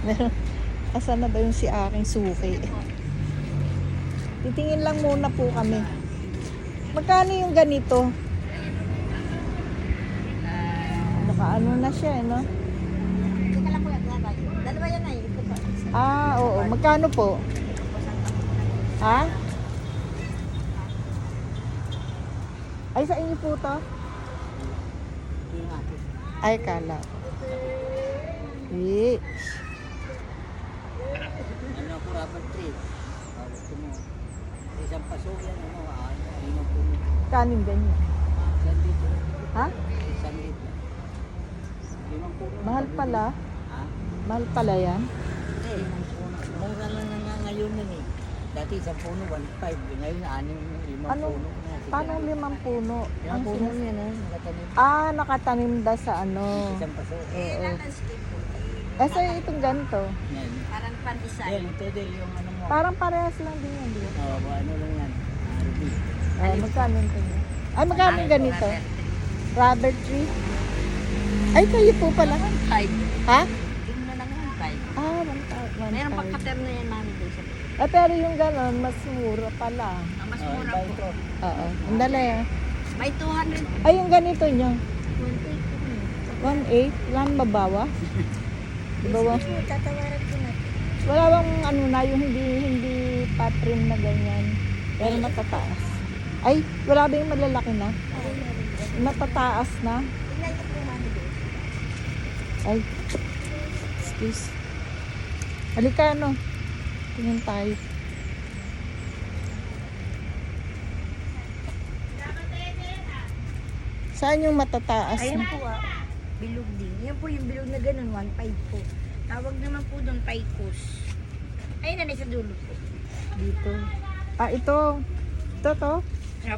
Meron. Asan na ba yung si aking suki? Titingin lang muna po kami. Magkano yung ganito? Nakaano na siya, no? Teka lang po yan. Dalawa yan ay. Ito po. Oo. Magkano po? Ha? Ay, sa inyo po to? Ay, kala. Ano ako rubber tree? Gusto mo. Isang paso yan, limang puno. Kanin ganyan. Isang dito. Ha? Isang dito. Limang puno. Mahal pala. Ha? Mahal pala yan. Hindi, limang puno. Mura lang na ngayon yun eh. Dati isang puno, 1.5. Ngayon, limang Ano? puno. Paano 5 puno? Limang puno yan nakatanim. Nakatanim da sa ano. Isang paso. Oo. So itong ganito. Yan. Parang pan-design. Yan, ito din yung ano mo. Parang parehas lang din yan. Di ba? Ano lang yan. Ruby. Magkano ito? Ay, magkano ganito? Rubber tree? Ay, kayo po pala. 1.5. Ha? Yung na lang 1.5. 1,000. Meron pang pattern na yan namin doon sa Pero yung gano'n, mas mura pala. mas mura po. Oo. Ang dali. May 200. Ay, yung ganito nyo. 1.8 po. 1,800. Lang babawa? Babawa. Tatawaran ko na. Wala bang ano na, yung hindi patrim na ganyan. Pero matataas. Ay, wala ba yung malalaki na? Matataas na? Tingnan niyo po mami doon. Ay, excuse. Halika, ano? Tingnan tayo. Saan yung matataas Ayan na? po bilog din. Yan po yung bilog na ganun, 1.5 po. Tawag naman po doon, paikos. Ayun na sa dulo po. Dito. Ito. Ito to?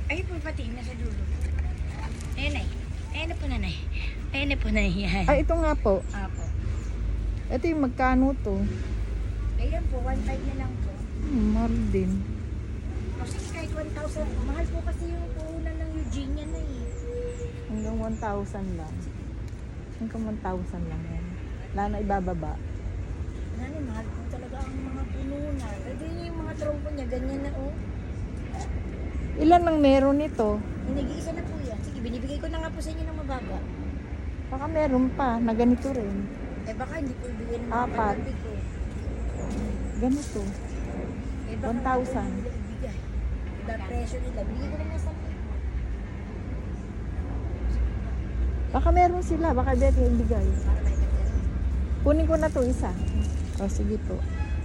Ayun po pati, nasa dulo. Ayun ay. Ayun na po nanay. Ayun na po nanay. Yan. Ito nga po. Apo. Ito yung magkano to? Ayun po, 1.5 na lang po. Mahal din. Kasi kahit 1,000 po. Mahal po kasi yung puhunan ng Eugenia na eh. Hanggang 1,000 lang. Hanggang 1,000 lang yan. Wala na ibababa. Nanay, mahal po talaga ang mga pununan. Pwede yung mga trompo niya, ganyan na oh. Ilan ang meron nito? Nag-iisa na po yan. Sige, binibigay ko na nga po sa inyo ng mababa. Baka meron pa na ganito rin. Eh baka hindi po ibigay ng Apat. katabi ko. Ganito. Eh baka 1,000. nga po hindi nila ibigay. Iba presyo nila. Bigay ko lang nga sa Baka meron sila. Baka dito yung bigay. para may nagdala. Kunin ko na to isa. Sige po.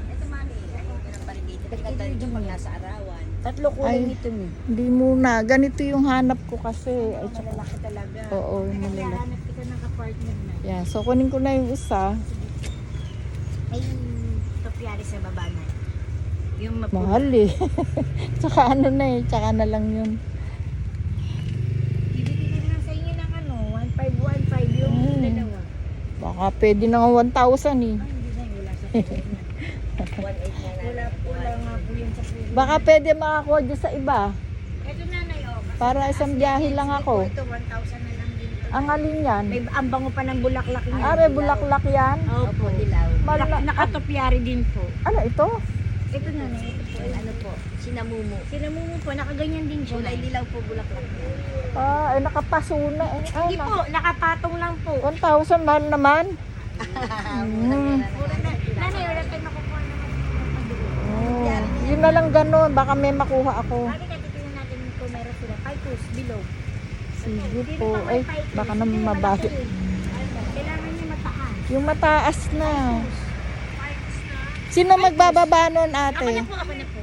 Ito mami, ano yung variegated. Ito yung pag nasa arawan. Tatlo Ay. kulay nito ni. Hindi muna. Ganito yung hanap ko kasi. Ay, tsaka. Malalaki talaga. Oo, yung Kaya malalaki. hanap kita ng kapartner na. Yeah, so kunin ko na yung isa. Ay, topiari sa baba na. Yung mapuno. Mahal eh. Tsaka ano na eh. Tsaka na lang yun. Bibigyan ko lang sa inyo ng ano, 1,515 yung dalawa. Baka pwede na nga 1,000 eh. Ay, hindi na, wala sa puno. 1,800 na wala nga po yun sa puno. Baka pwede makakuha dyan sa iba. Ito nanay, oh. Kasi Para isang biyahe lang ako. Ito, 1,000 na lang din ito. Ang alin yan? May ang bango pa ng bulaklak niya. Are, bulaklak yan. Opo, dilaw. Mala- Nakatopiari din po. Ano ito? Ito nanay, ito po. Ano po? Sinamumo. Sinamumo po, nakaganyan din siya. Kulay dilaw po bulaklak niya. Ay nakapasuna eh. Ay, Hindi po, nakapatong lang po. 1,000 mahal naman. Mura na. Nanay, wala tayong makukuha naman. Yun na lang ganun. Baka may makuha ako. Bakit titingnan natin kung meron sila? Paikus, bilog. Sige po. Ay, baka naman mabalik. Kailangan niya mataas. Yung mataas na. Sino magbababa nun, Ako ate? na po, ako na po.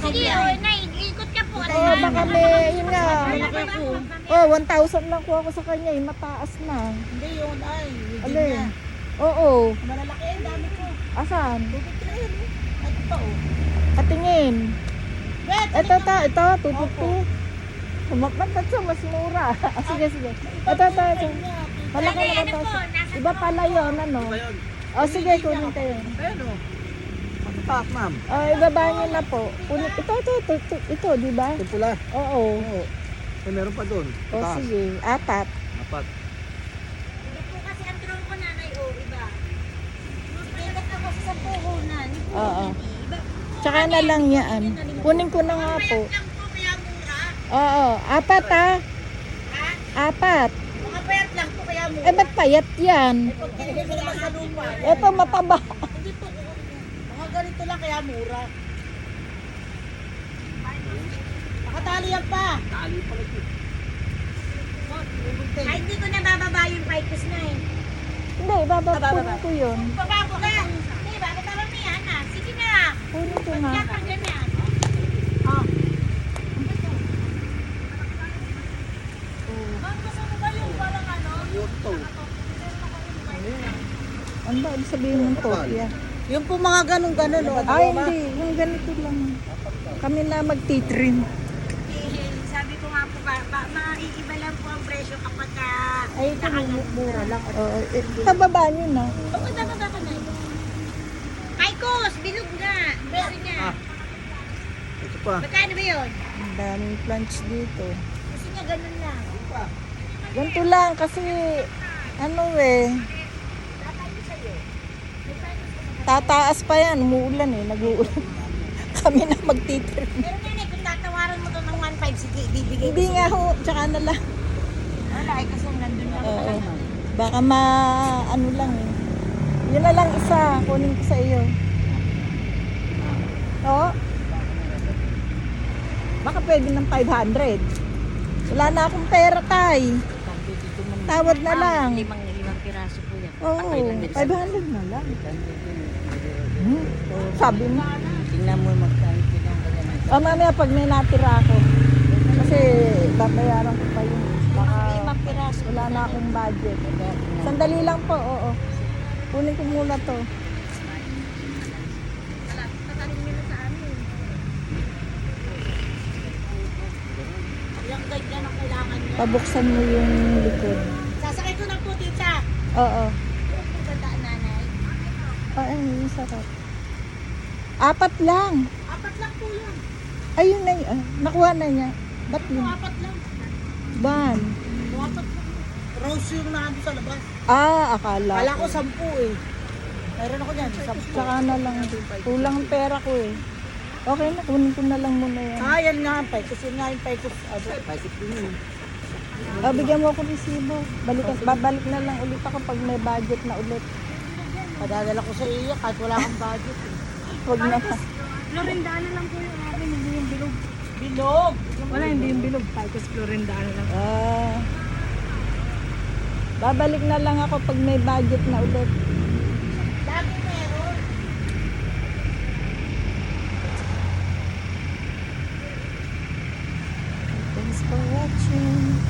Sige, Nay, ikot ka po. Baka may, yun nga. Malaki po. 1,000 lang kuha ko sa kanya. Yung mataas na. Hindi yun, ay. Alin? Oo. Malalaki, ang dami ko. Asan? Ito pa oh. Patingin. Ito, 250. Ba't sa mas mura? Sige. Ito. Malaki Nanay, naman ano to. po? Nasa Iba pala yun, ano? Ba yun? Sige, kunin kayo. Ayan oh. Matatak, ma'am. Ibaba niyo na po. Kunin, ito, di ba? Ito pula. Oo. Meron pa doon. Sige, 4. Apat. Hindi po kasi ang tronco sa puhunan. Oo. Tsaka na lang yan. Kunin ko na nga po. Oo, apat ah. Apat. Mga payat lang po kaya mo. Eh, ba't payat yan? Pagkilin mo naman sa lupa. Ito, mataba. Hindi po. Mga ganito lang kaya mura. Nakatali yan pa. Tali pala ito. Ay, hindi ko na bababa yung paikus na eh. Hindi, kunin ko yun. Bababo ka. Hindi, bakit naman may ana? Sige na. Kunin ko nga. Pagkat ka na. Oh. Ma'am, gusto mo ba yung parang ano? Yoto. Ano ba ibig sabihin ng kopya? Yung po mga ganun-ganun, no? Ay, hindi. Yung ganito lang. Kami na magtitrim. Sabi ko nga po, maiiba lang po ang presyo kapag Ay, ito mura lang. Oo, tababa nyo na. Oo, bababa ka na. Paikos, bilog nga. Presyo niya. Ito pa. Magkano ba yun? Ang daming plants dito. Kasi nga ganun lang. Ganito lang kasi ano eh. Tataas pa yan. Umuulan eh. Nag-uulan. Kami na magtitrim. Pero nanay, kung tatawaran mo to ng 1.5, sige, ibibigay Hindi nga ho. Tsaka na lang. Wala, eh, kasi nandun lang Oo. pala. Baka ano lang eh. Yun na lang isa. Kunin ko sa iyo. Oo. Baka pwede ng 500. Wala na akong pera, tay. Tawad na lang. Limang piraso po yan. Oo. 500 na lang. Sabi mo. Tingnan mo magkano pinang Mamaya pag may natira ako. Kasi babayaran ko pa yun. Baka Limang piraso. wala na akong budget. Sandali lang po, oo. Kunin ko muna to. Tatalim nyo na sa amin. Yung guide yan ang kailangan niya. Pabuksan mo yung likod. Sasakay ko na po, tita. Oo. Gandaan, nanay. Ay, yung sarap. Apat lang. Apat lang po yan. Ayun na yun. Nakuha na niya. Ba't yun? Apat lang. Ban. Apat lang. Rose yung nandun sa labas. Akala Kala ko ko. 10 eh. Meron ako dyan, 10. Saka na lang. Kulang ang pera ko eh. Okay na, kunin ko na lang muna yan. Yan nga ang pay. Kasi nga yung pay ko. Paisip ko yun. Bigyan mo ako resibo. Babalik na lang ulit ako pag may budget na ulit. Padadala ko sa iyo kahit wala kang budget. Huwag na. Florendana lang po yung akin, hindi yung bilog. Bilog? Wala, hindi yung bilog. Paikus Florendana lang. Babalik na lang ako pag may budget na ulit. Lagi meron. Thanks for watching.